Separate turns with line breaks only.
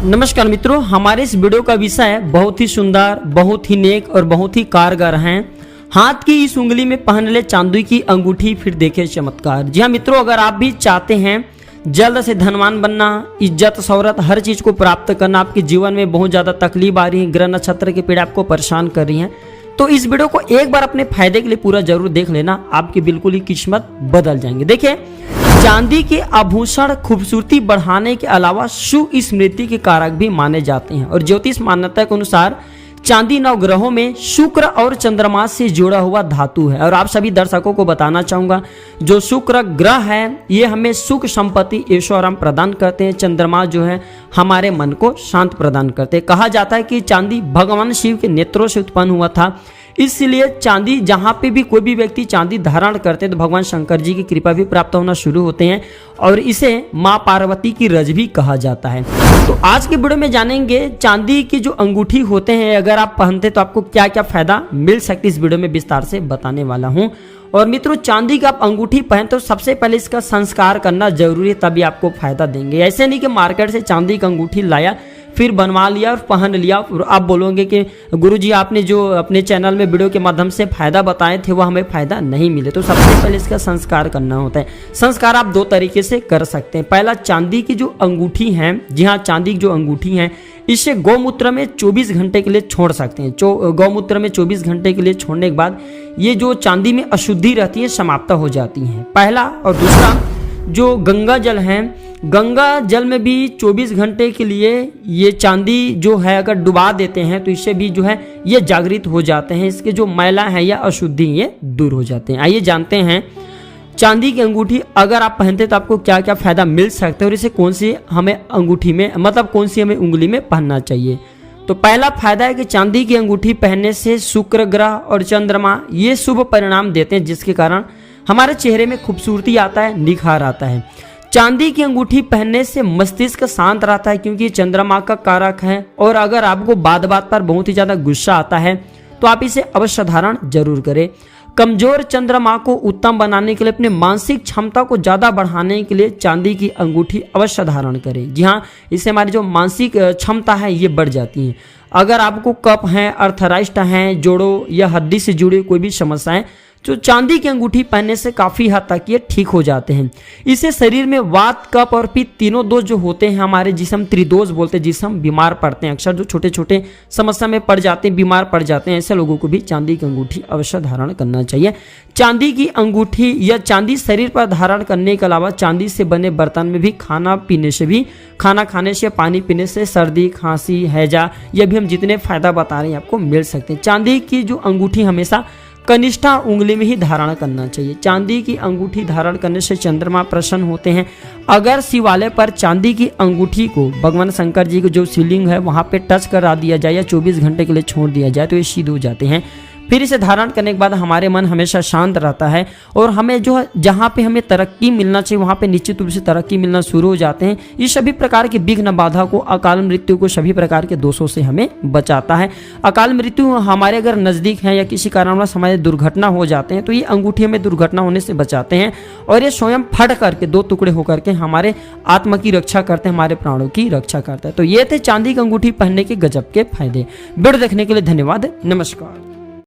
नमस्कार मित्रों, हमारे इस वीडियो का विषय बहुत ही सुंदर, बहुत ही नेक और बहुत ही कारगर है। हाथ की इस उंगली में पहन ले चांदी की अंगूठी, फिर देखे चमत्कार। जी हाँ मित्रों, अगर आप भी चाहते हैं जल्द से धनवान बनना, इज्जत शौहरत हर चीज को प्राप्त करना, आपके जीवन में बहुत ज्यादा तकलीफ आ रही है, ग्रह नक्षत्र की पीड़ा आपको परेशान कर रही है, तो इस वीडियो को एक बार अपने फायदे के लिए पूरा जरूर देख लेना, आपकी बिल्कुल ही किस्मत बदल जाएंगे। देखिए, चांदी के आभूषण खूबसूरती बढ़ाने के अलावा शुभ स्मृति के कारक भी माने जाते हैं और ज्योतिष मान्यता के अनुसार चांदी नवग्रहों में शुक्र और चंद्रमा से जुड़ा हुआ धातु है। और आप सभी दर्शकों को बताना चाहूंगा, जो शुक्र ग्रह है ये हमें सुख संपत्ति ऐश्वर्य प्रदान करते हैं, चंद्रमा जो है हमारे मन को शांत प्रदान करते हैं। कहा जाता है कि चांदी भगवान शिव के नेत्रों से उत्पन्न हुआ था, इसलिए चांदी जहाँ पे भी कोई भी व्यक्ति चांदी धारण करते हैं तो भगवान शंकर जी की कृपा भी प्राप्त होना शुरू होते हैं और इसे माँ पार्वती की रज भी कहा जाता है। तो आज के वीडियो में जानेंगे चांदी की जो अंगूठी होते हैं अगर आप पहनते तो आपको क्या क्या फायदा मिल सकती है, इस वीडियो में विस्तार से बताने वाला हूँ। और मित्रों, चांदी का आप अंगूठी पहनते तो सबसे पहले इसका संस्कार करना जरूरी है, तभी आपको फायदा देंगे। ऐसे नहीं कि मार्केट से चांदी का अंगूठी लाया फिर बनवा लिया और पहन लिया और आप बोलोगे कि गुरुजी आपने जो अपने चैनल में वीडियो के माध्यम से फायदा बताए थे वो हमें फायदा नहीं मिले। तो सबसे पहले इसका संस्कार करना होता है। संस्कार आप दो तरीके से कर सकते हैं। पहला, चांदी की जो अंगूठी है, जी हाँ चांदी की जो अंगूठी है, इसे गौमूत्र में 24 घंटे के लिए छोड़ सकते हैं। गौमूत्र में 24 घंटे के लिए छोड़ने के बाद ये जो चांदी में अशुद्धि रहती है समाप्त हो जाती है, पहला। और दूसरा, जो गंगा जल है, गंगा जल में भी 24 घंटे के लिए ये चांदी जो है अगर डुबा देते हैं तो इससे भी जो है ये जागृत हो जाते हैं, इसके जो मैला है या अशुद्धि ये दूर हो जाते हैं। आइए जानते हैं चांदी की अंगूठी अगर आप पहनते तो आपको क्या क्या फायदा मिल सकता है और इसे कौन सी हमें अंगूठी में मतलब कौन सी हमें उंगली में पहनना चाहिए। तो पहला फायदा है कि चांदी की अंगूठी पहनने से शुक्र ग्रह और चंद्रमा ये शुभ परिणाम देते हैं, जिसके कारण हमारे चेहरे में खूबसूरती आता है, निखार आता है। चांदी की अंगूठी पहनने से मस्तिष्क शांत रहता है क्योंकि चंद्रमा का कारक है। और अगर आपको बात बात पर बहुत ही ज्यादा गुस्सा आता है तो आप इसे अवश्य धारण जरूर करें। कमजोर चंद्रमा को उत्तम बनाने के लिए, अपने मानसिक क्षमता को ज्यादा बढ़ाने के लिए चांदी की अंगूठी अवश्य धारण करें। जी हाँ, इससे हमारी जो मानसिक क्षमता है ये बढ़ जाती है। अगर आपको कफ है, अर्थराइटिस है, जोड़ों या हड्डी से जुड़ी कोई भी समस्याएं, जो चांदी की अंगूठी पहनने से काफी हद तक ये ठीक हो जाते हैं। इससे शरीर में वात, कफ और पित्त तीनों दोष जो होते हैं हमारे, जिसे हम त्रिदोष बोलते हैं, जिससे हम बीमार पड़ते हैं, अक्सर जो छोटे छोटे समस्या में पड़ जाते हैं, बीमार पड़ जाते हैं, ऐसे लोगों को भी चांदी की अंगूठी अवश्य धारण करना चाहिए। चांदी की अंगूठी या चांदी शरीर पर धारण करने के अलावा चांदी से बने बर्तन में भी खाना खाने से, पानी पीने से सर्दी, खांसी, हैजा, यह भी हम जितने फायदा बता रहे हैं आपको मिल सकते हैं। चांदी की जो अंगूठी हमेशा कनिष्ठा उंगली में ही धारण करना चाहिए। चांदी की अंगूठी धारण करने से चंद्रमा प्रसन्न होते हैं। अगर शिवालय पर चांदी की अंगूठी को भगवान शंकर जी को जो शिवलिंग है वहां पे टच करा दिया जाए या 24 घंटे के लिए छोड़ दिया जाए तो ये सिद्ध हो जाते हैं। फिर इसे धारण करने के बाद हमारे मन हमेशा शांत रहता है और हमें जो जहाँ पे हमें तरक्की मिलना चाहिए वहाँ पे निश्चित रूप से तरक्की मिलना शुरू हो जाते हैं। ये सभी प्रकार के विघ्न बाधा को, अकाल मृत्यु को, सभी प्रकार के दोषों से हमें बचाता है। अकाल मृत्यु हमारे अगर नज़दीक है या किसी कारणवश हमारे दुर्घटना हो जाते हैं तो ये अंगूठी हमें दुर्घटना होने से बचाते हैं और ये स्वयं फट करके दो टुकड़े होकर के हमारे आत्मा की रक्षा करते हैं, हमारे प्राणों की रक्षा करते हैं। तो ये थे चांदी की अंगूठी पहनने के गजब के फायदे। वीडियो देखने के लिए धन्यवाद। नमस्कार।